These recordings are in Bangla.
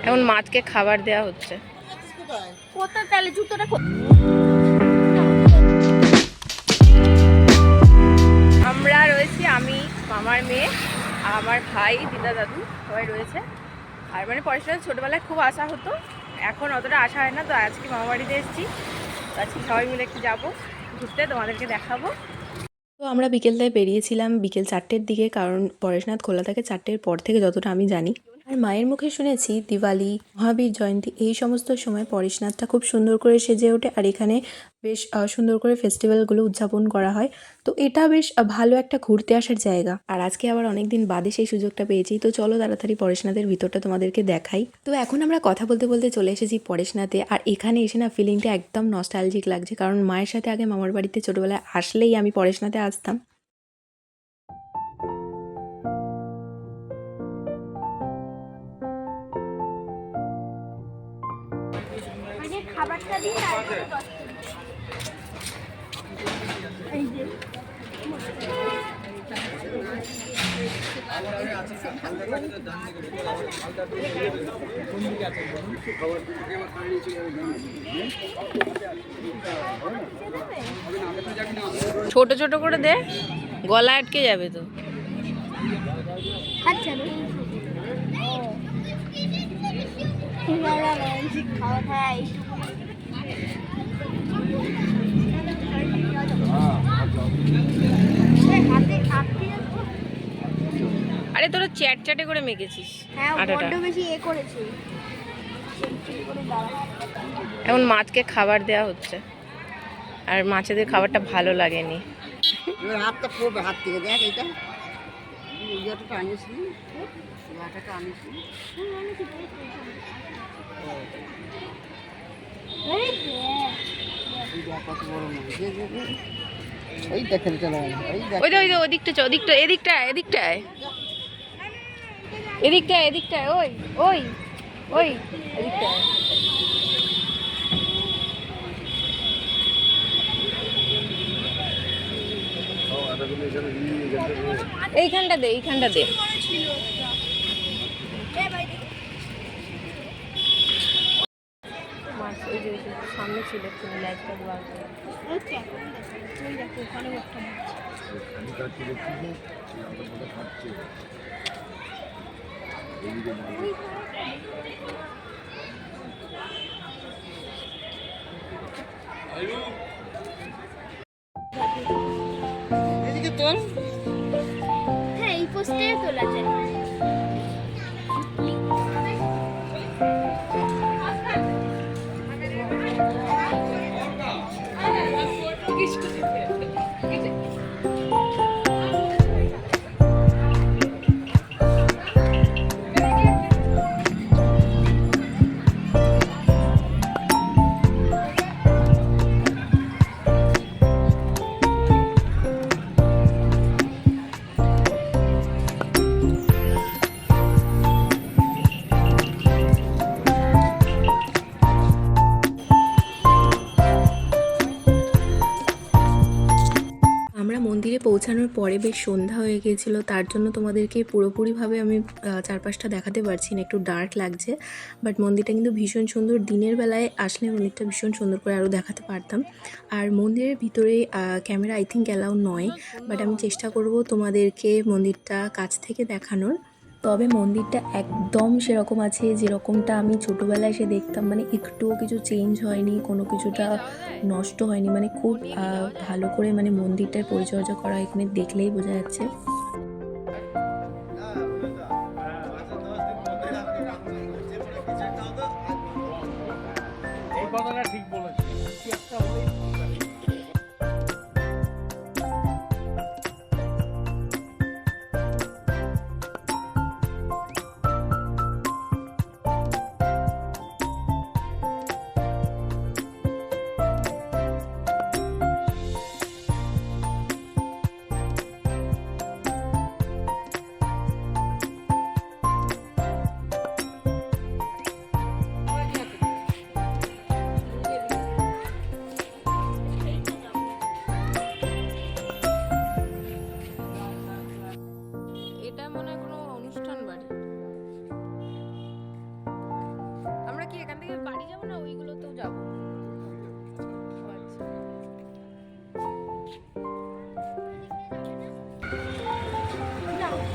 এখন মাছকে খাবার দেওয়া হচ্ছে। কোথায় তাহলে জুতোটা আমরা রয়েছি, আমি, মামার মেয়ে, আমার ভাই, দিদা, দাদু সবাই রয়েছে। আর মানে পড়াশোনা ছোটোবেলায় খুব আশা হতো, এখন অতটা আশা হয় না। তো আজকে মামা বাড়িতে এসেছি, তো আজকে সবাই মিলে একটু যাবো ঘুরতে, তোমাদেরকে দেখাবো। তো আমরা বিকেলটায় বেরিয়েছিলাম বিকেল 4টের দিকে, কারণ পরেশনাথ খোলা থাকে 4টের পর থেকে যতটা আমি জানি। আর মায়ের মুখে শুনেছি দিওয়ালি, মহাবীর জয়ন্তী এই সমস্ত সময় পরেশনাথটা খুব সুন্দর করে সেজে ওঠে, আর এখানে বেশ সুন্দর করে ফেস্টিভ্যালগুলো উদযাপন করা হয়। তো এটা বেশ ভালো একটা ঘুরতে আসার জায়গা। আর আজকে আবার অনেক দিন বাদে সেই সুযোগটা পেয়েছি, তো চলো তাড়াতাড়ি পরেশনাথের ভিতরটা তোমাদেরকে দেখাই। তো এখন আমরা কথা বলতে বলতে চলে এসেছি পরেশনাথে। আর এখানে এসে না ফিলিংটা একদম নস্টালজিক লাগছে, কারণ মায়ের সাথে আগে মামার বাড়িতে ছোটোবেলায় আসলেই আমি পরেশনাথে আসতাম। খাবারটা দিই এই যে ছোট ছোট করে দে, গলা আটকে যাবে তো। আচ্ছা খাওয়া খাই আরে তোরা চ্যাট চ্যাটে করে মেখেছিস আটাটা। বেশি করেছি। এখন মাছকে খাবার দেওয়া হচ্ছে, আর মাছেদের খাবারটা ভালো লাগেনি। হাতটা পড়বে হাত থেকে, দেখ এইটা ইয়েটা আনিস নি, ইয়াটা আনিস নি। কত বড় মাছ, ওই দেখেন চলো, ওই তো ওদিকটা এদিকটায় এদিকটায় ওই ওই ওই এদিকটায়। এইখানটা দে মাছ ওই যে সামনে ছিল, একটু লাইটটা দেওয়া আছে। এদিকে তোল। হ্যাঁ এই পোস্টে তোলা যায়। আমরা মন্দিরে পৌঁছানোর পরে বেশ সন্ধ্যা হয়ে গিয়েছিল, তার জন্য তোমাদেরকে পুরোপুরিভাবে আমি চারপাশটা দেখাতে পারছি না, একটু ডার্ক লাগছে। বাট মন্দিরটা কিন্তু ভীষণ সুন্দর, দিনের বেলায় আসলে মন্দিরটা ভীষণ সুন্দর করে আরও দেখাতে পারতাম। আর মন্দিরের ভিতরে ক্যামেরা আই থিঙ্ক অ্যালাউ নয়, বাট আমি চেষ্টা করব তোমাদেরকে মন্দিরটা কাছ থেকে দেখানোর। তবে মন্দিরটা একদম সেরকম আছে যেরকমটা আমি ছোটোবেলায় এসে দেখতাম, মানে একটুও কিছু চেঞ্জ হয়নি, কোনো কিছুটা নষ্ট হয়নি, মানে খুব ভালো করে মানে মন্দিরটার পরিচর্যা করা এখানে দেখলেই বোঝা যাচ্ছে। ঠিক বলেছি। না ওইগুলোতেও যাবো। ও আচ্ছা।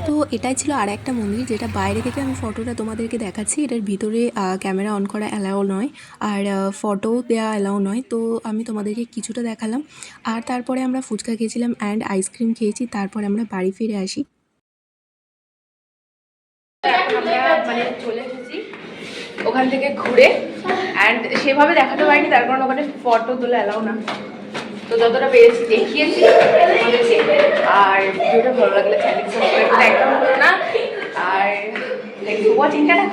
তো এটাই ছিল আর একটা মন্দির, যেটা বাইরে থেকে আমি ফটোটা তোমাদেরকে দেখাচ্ছি। এটার ভিতরে ক্যামেরা অন করা অ্যালাউ নয়, আর ফটো দেওয়া অ্যালাউ নয়। তো আমি তোমাদেরকে কিছুটা দেখালাম। আর তারপরে আমরা ফুচকা খেয়েছিলাম অ্যান্ড আইসক্রিম খেয়েছি, তারপরে আমরা বাড়ি ফিরে আসি। এখন আমরা মানে চলে এসেছি ওখান থেকে ঘুরে, অ্যান্ড সেভাবে দেখাতে পারিনি তার কারণ ওখানে ফটো তোলা অ্যালাউ না। তো যতটা পেরেছি দেখিয়েছি তোমাদেরকে। আর ভিডিওটা ভালো লাগলে চ্যানেল সাবস্ক্রাইব করতে একদম ভুলো না। আর thank you for watching. Tata.